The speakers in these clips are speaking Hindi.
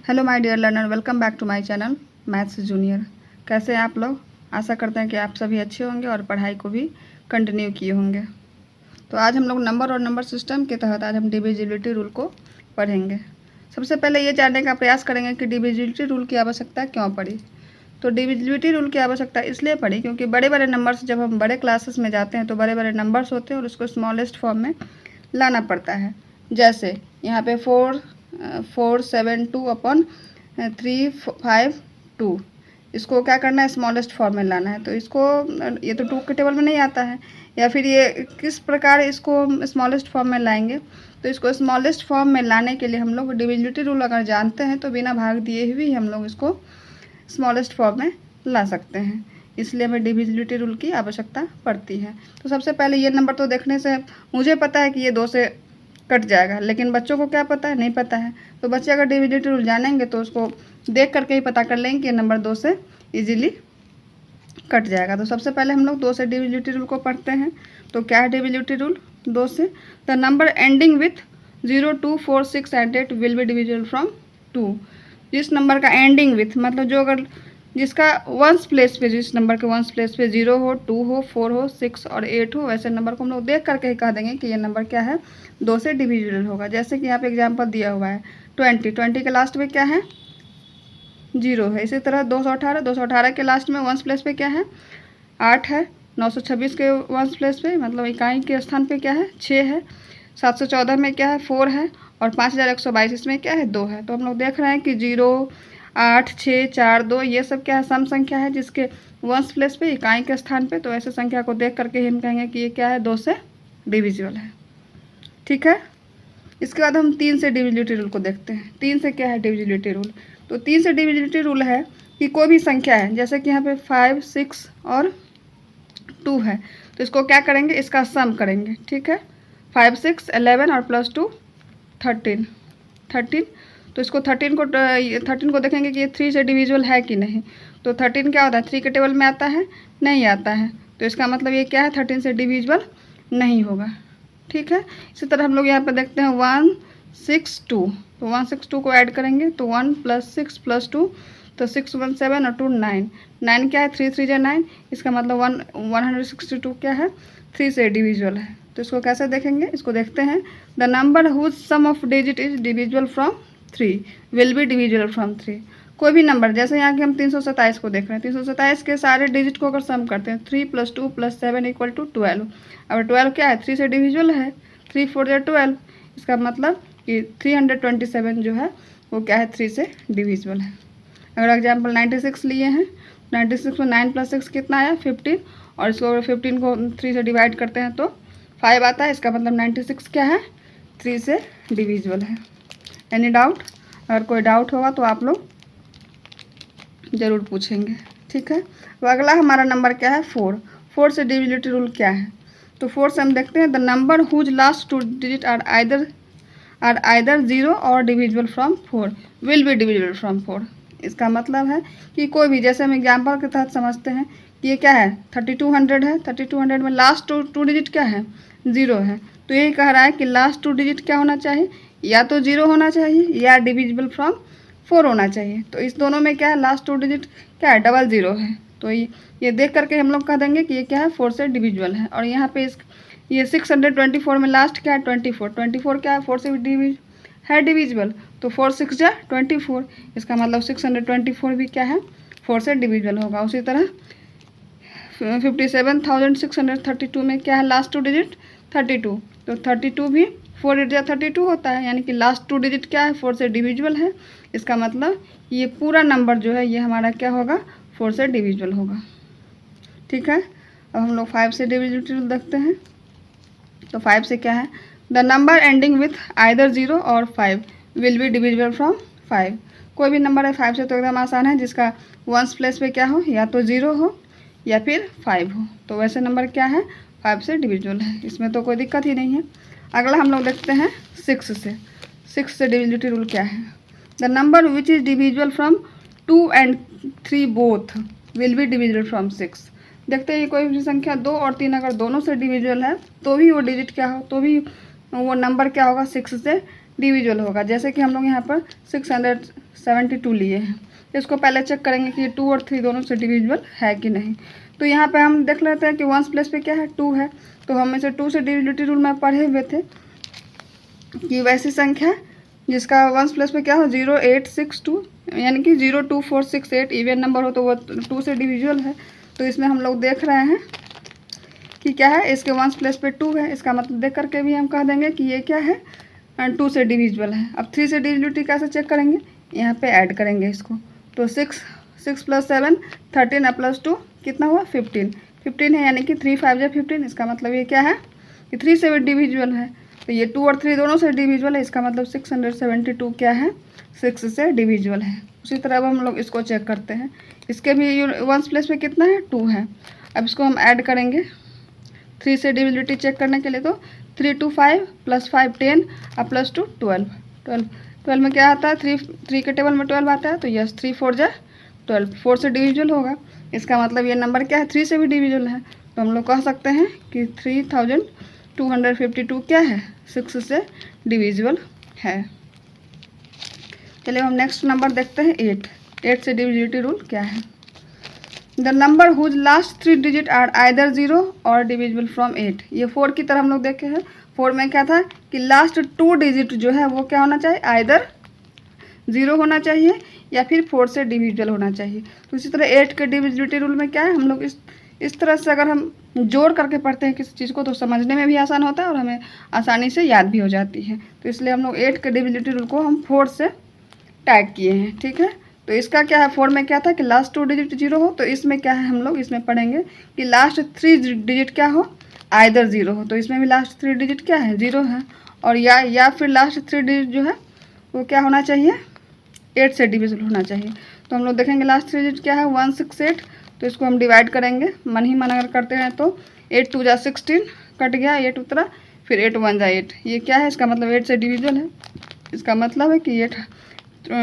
Hello my dear learner, welcome back to my channel maths junior. कैसे हैं आप लोग? आशा करते हैं कि आप सभी अच्छे होंगे और पढ़ाई को भी कंटिन्यू किए होंगे। तो आज हम लोग नंबर और नंबर सिस्टम के तहत आज हम डिविजिबिलिटी रूल को पढ़ेंगे। सबसे पहले ये जानने का प्रयास करेंगे कि डिविजिबिलिटी रूल की आवश्यकता क्यों पड़ी। तो डिविजिबिलिटी रूल की आवश्यकता इसलिए पड़ी क्योंकि बड़े बड़े नंबर्स जब हम बड़े क्लासेस में जाते हैं तो बड़े बड़े नंबर्स होते हैं और उसको स्मॉलेस्ट फॉर्म में लाना पड़ता है। जैसे यहाँ पे 472/352, इसको क्या करना है, स्मॉलेस्ट फॉर्म में लाना है। तो इसको ये तो 2 के टेबल में नहीं आता है, या फिर ये किस प्रकार इसको स्मॉलेस्ट फॉर्म में लाएंगे। तो इसको स्मॉलेस्ट फॉर्म में लाने के लिए हम लोग डिविजिबिलिटी रूल अगर जानते हैं तो बिना भाग दिए हुए हम लोग इसको स्मॉलेस्ट फॉर्म में ला सकते हैं। इसलिए हमें डिविजिबिलिटी रूल की आवश्यकता पड़ती है। तो सबसे पहले ये नंबर तो देखने से मुझे पता है कि ये 2 से कट जाएगा, लेकिन बच्चों को क्या पता है, नहीं पता है। तो बच्चे अगर डिविजिबिलिटी रूल जानेंगे तो उसको देख करके ही पता कर लेंगे कि नंबर 2 से इजीली कट जाएगा। तो सबसे पहले हम लोग 2 से डिविजिबिलिटी रूल को पढ़ते हैं। तो क्या है डिविजिबिलिटी रूल 2 से? The number ending with 0, 2, 4, 6 and 8 will be divisible from 2। जिस नंबर का एंडिंग विथ मतलब जो अगर जिसका वंस प्लेस पे, जिस नंबर के वंस प्लेस पे 0 हो, 2 हो, 4 हो, 6 और 8 हो, वैसे नंबर को हम लोग देख करके ही कह देंगे कि ये नंबर क्या है, 2 से डिविजिबल होगा। जैसे कि यहाँ पे एग्जांपल दिया हुआ है 20 के लास्ट में क्या है, 0 है। इसी तरह 218 के लास्ट में वंस प्लेस पे क्या है, 8 है। 926 के वंस प्लेस पे मतलब इकाई के स्थान पे क्या है, 6 है। 714 में क्या है, 4 है। और 5122 इसमें क्या है, 2 है। तो हम लोग देख रहे हैं कि 0, 8, 6, 4, 2 ये सब क्या है, सम संख्या है जिसके वंस प्लेस पे, इकाई के स्थान पे। तो ऐसे संख्या को देख करके हम कहेंगे कि ये क्या है, 2 से डिविजिबल है। ठीक है। इसके बाद हम 3 से डिविजिबिलिटी रूल को देखते हैं। 3 से क्या है डिविजिबिलिटी रूल? तो 3 से डिविजिबिलिटी रूल है कि कोई भी संख्या है, जैसे कि यहाँ पे 5, 6 और 2 है, तो इसको क्या करेंगे, इसका सम करेंगे। ठीक है। 5, 6, 11 और +2 13। तो इसको 13 को देखेंगे कि ये 3 से डिविजिबल है कि नहीं। तो 13 क्या होता है, 3 के टेबल में आता है, नहीं आता है। तो इसका मतलब ये क्या है, 13 से डिविजिबल नहीं होगा। ठीक है। इसी तरह हम लोग यहाँ पे देखते हैं 162। तो 162 को ऐड करेंगे तो 1 + 6 + 2, तो 6, 1, 7 और 2 9। 9 क्या है, 3, 3 = 9। इसका मतलब 162 क्या है, 3 से डिविजिबल है। तो इसको कैसे देखेंगे, इसको देखते हैं। The number whose sum of digit is divisible from 3 will be divisible from 3। कोई भी नंबर, जैसे यहाँ के हम 327 को देख रहे हैं, 327 के सारे डिजिट को अगर सम करते हैं 3 + 2 + 7 = 12। अब 12 क्या है, 3 से डिविजिबल है, 3, 4 = 12। इसका मतलब कि 327 जो है वो क्या है, 3 से डिविजिबल है। अगर एग्जाम्पल 96 लिए हैं, 96 में 9 + 6 कितना आया, 15। और इसको अगर 15 को 3 से डिवाइड करते हैं तो 5 आता है। इसका मतलब 96 क्या है, 3 से डिविजिबल है। Any doubt? अगर कोई डाउट होगा तो आप लोग ज़रूर पूछेंगे। ठीक है। तो अगला हमारा नंबर क्या है, 4। 4 से डिविजिबिलिटी रूल क्या है? तो 4 से हम देखते हैं the number whose last 2 digit are either 0 और divisible from 4 will be divisible from 4। इसका मतलब है कि कोई भी, जैसे हम एग्जाम्पल के तहत समझते हैं कि ये क्या है, 3200 है। 3200 में लास्ट टू डिजिट क्या है, 0 है। तो यही कह रहा है कि लास्ट 2 डिजिट क्या होना चाहिए, या तो 0 होना चाहिए या डिविजिबल फ्रॉम 4 होना चाहिए। तो इस दोनों में क्या है, लास्ट 2 डिजिट क्या है, 00 है। तो ये देख करके हम लोग कह देंगे कि ये क्या है, 4 से डिविजिबल है। और यहाँ पे ये 624 में लास्ट क्या है, 24। 24 क्या है, 4 से डिविजिबल। तो 4, 6 = 24। इसका मतलब 624 भी क्या है, 4 से डिविजिबल होगा। उसी तरह 57,632 में क्या है, लास्ट 2 डिजिट 32। तो 32 भी 4 × 32 होता है, यानी कि लास्ट 2 डिजिट क्या है, 4 से डिविजिबल है। इसका मतलब ये पूरा नंबर जो है ये हमारा क्या होगा, 4 से डिविजिबल होगा। ठीक है। अब हम लोग 5 से डिविजिबिलिटी रूल देखते हैं। तो 5 से क्या है, the number ending with either 0 और 5 विल बी डिविजिबल फ्रॉम 5। कोई भी नंबर है 5 से तो एकदम आसान है, जिसका वंस प्लेस पे क्या हो, या तो 0 हो या फिर 5 हो। तो वैसे नंबर क्या है, 5 से डिविजिबल है, इसमें तो कोई दिक्कत ही नहीं है। अगला हम लोग देखते हैं 6 से। 6 से डिविजिबिलिटी रूल क्या है, the number which is divisible from 2 and 3 both will be divisible from 6। देखते हैं कोई भी संख्या 2 और 3 अगर दोनों से डिविजिबल है तो भी वो डिजिट क्या हो, तो भी वो नंबर क्या होगा, 6 से डिविजिबल होगा। जैसे कि हम लोग यहाँ पर 72 लिए हैं। इसको पहले चेक करेंगे कि 2 और 3 दोनों से डिविजिबल है कि नहीं। तो यहाँ पे हम देख लेते हैं कि 1 प्लेस पे क्या है, 2 है। तो हम इसे 2 से डिविजिबिलिटी रूल में पढ़े हुए थे कि वैसी संख्या जिसका 1 प्लेस पे क्या हो 0862, यानी कि 02468 इवन नंबर हो तो वो 2 से डिविजिबल है। तो इसमें हम लोग देख रहे हैं कि क्या है, इसके 1 प्लेस पे 2 है। इसका मतलब देख करके भी हम कह देंगे कि ये क्या है, 2 से डिविजिबल है। अब 3 से डिविजिबिलिटी कैसे चेक करेंगे, यहाँ पे ऐड करेंगे इसको। तो 6 + 7 13 + 2 कितना हुआ 15 है, यानी कि 3 5 जा 15। इसका मतलब ये क्या है कि 3 से भी डिविजिबल है। तो ये 2 और 3 दोनों से डिविजिबल है। इसका मतलब 672 क्या है, 6 से डिविजिबल है। उसी तरह अब हम लोग इसको चेक करते हैं। इसके भी 1 प्लेस पे कितना है, 2 है। अब इसको हम ऐड करेंगे 3 से डिविजिबिलिटी चेक करने के लिए। तो 3 2 5 + 5 10 + 2 12 में क्या आता है, 3 के टेबल में 12 आता है। तो यस 3 4 जा 12, 4 से डिविजिबल होगा। इसका मतलब ये नंबर क्या है, 3 से भी डिविजिबल है। तो हम लोग कह सकते हैं कि 3252 क्या है, 6 से डिविजिबल है। चलिए हम नेक्स्ट नंबर देखते हैं 8 से डिविजिबिलिटी रूल क्या है। The number whose last 3 digit are either 0 और डिविजिबल फ्रॉम 8। ये 4 की तरह हम लोग देखे हैं। 4 में क्या था कि लास्ट 2 डिजिट जो है वो क्या होना चाहिए, आइदर 0 होना चाहिए या फिर 4 से डिविजिबल होना चाहिए। तो इसी तरह 8 के डिविजिबिलिटी रूल में क्या है, हम लोग इस तरह से अगर हम जोड़ करके पढ़ते हैं किसी चीज़ को तो समझने में भी आसान होता है और हमें आसानी से याद भी हो जाती है। तो इसलिए हम लोग 8 के डिविजिबिलिटी रूल को हम 4 से टैग किए हैं, ठीक है। तो इसका क्या है, 4 में क्या था कि लास्ट 2 डिजिट 0 हो। तो इसमें क्या है, हम लोग इसमें पढ़ेंगे कि लास्ट 3 डिजिट क्या हो, आइदर 0 हो। तो इसमें भी लास्ट 3 डिजिट क्या है, 0 है। और या फिर लास्ट 3 डिजिट जो है वो क्या होना चाहिए, 8 से डिविजिबल होना चाहिए। तो हम लोग देखेंगे लास्ट 3 डिजिट क्या है, 168। तो इसको हम डिवाइड करेंगे, मन ही मन अगर करते हैं तो 8 2 जा 16 कट गया, 8 उतरा, फिर 8 1 जा 8। ये क्या है, इसका मतलब 8 से डिविजिबल है। इसका मतलब है कि ये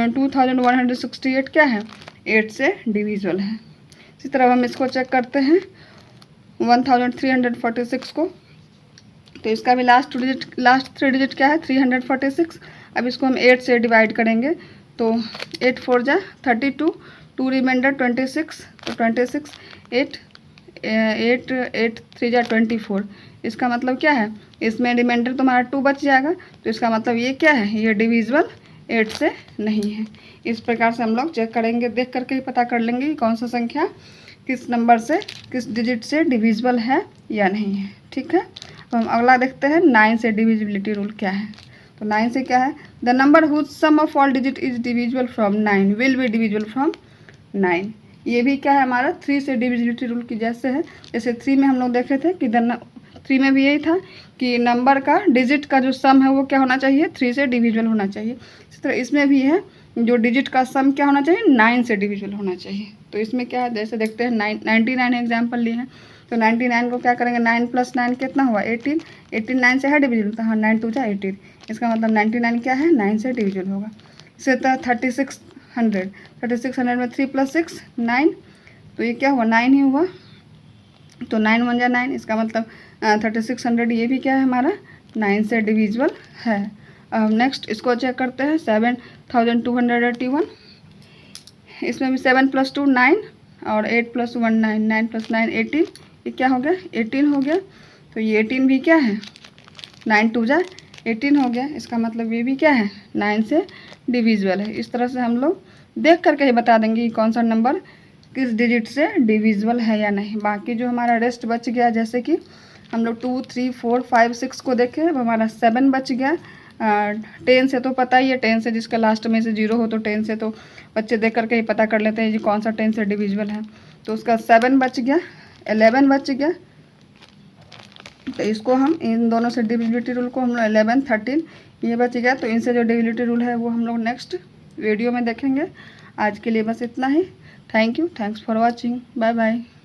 2168 क्या है, 8 से डिविजिबल है। इसी तरह हम इसको चेक करते हैं 1346 को। तो इसका भी लास्ट 3 डिजिट क्या है, 346। अब इसको हम 8 से डिवाइड करेंगे। तो 8 4 जा 32, 2 रिमाइंडर 26। तो 26 8 3 जा 24। इसका मतलब क्या है, इसमें रिमाइंडर तुम्हारा 2 बच जाएगा। तो इसका मतलब ये क्या है, ये डिविजिबल 8 से नहीं है। इस प्रकार से हम लोग चेक करेंगे, देख करके ही पता कर लेंगे कि कौन सा संख्या किस नंबर से, किस डिजिट से डिविजिबल है या नहीं है, ठीक है। तो हम अगला देखते हैं 9 से डिविजिबिलिटी रूल क्या है। तो 9 से क्या है, the number whose sum of all digit is divisible from 9 will be divisible from 9। ये भी क्या है, हमारा 3 से डिविजिबिलिटी रूल की जैसे है। जैसे 3 में हम लोग देखे थे कि 3 में भी यही था कि नंबर का डिजिट का जो सम है वो क्या होना चाहिए, 3 से डिविजिबल होना चाहिए। इसी तरह इसमें भी है, जो डिजिट का सम क्या होना चाहिए, 9 से डिविजिबल होना चाहिए। तो इसमें क्या है, जैसे देखते हैं 99 एग्जाम्पल लिए हैं। तो 99 को क्या करेंगे, 9 + 9 कितना हुआ 18, 18 9 से है डिविजिबल। तो हाँ 9 2 जा 18। इसका मतलब 99 क्या है, 9 से डिविजिबल होगा। इसी तरह 3600 में 3 + 6 9। तो ये क्या हुआ, 9 ही हुआ। तो 9 1 जा 9। इसका मतलब 3600 ये भी क्या है हमारा, 9 से डिविजिबल है। अब नेक्स्ट इसको चेक करते हैं 7281। इसमें भी 7 + 2 9 और 8 + 1 9, 9 + 9 18। ये क्या हो गया, 18 हो गया। तो ये 18 भी क्या है, 9 2 जा 18 हो गया। इसका मतलब ये भी क्या है, 9 से डिविजिबल है। इस तरह से हम लोग देख करके ही बता देंगे कि कौन सा नंबर किस डिजिट से डिविजिबल है या नहीं। बाकी जो हमारा रेस्ट बच गया, जैसे कि हम लोग 2 3 4 5 6 को देखें, अब हमारा 7 बच गया। 10 से तो पता ही है, 10 से जिसका लास्ट में से 0 हो तो 10 से तो बच्चे देख करके ही पता कर लेते हैं जी कौन सा 10 से डिविजिबल है। तो उसका 7 बच गया, 11 बच गया। तो इसको हम इन दोनों से डिविजिबिलिटी रूल को हम लोग 11 13 ये बच गया। तो इनसे जो डिविजिबिलिटी रूल है वो हम लोग नेक्स्ट वीडियो में देखेंगे। आज के लिए बस इतना ही। Thank you, thanks for watching, bye bye.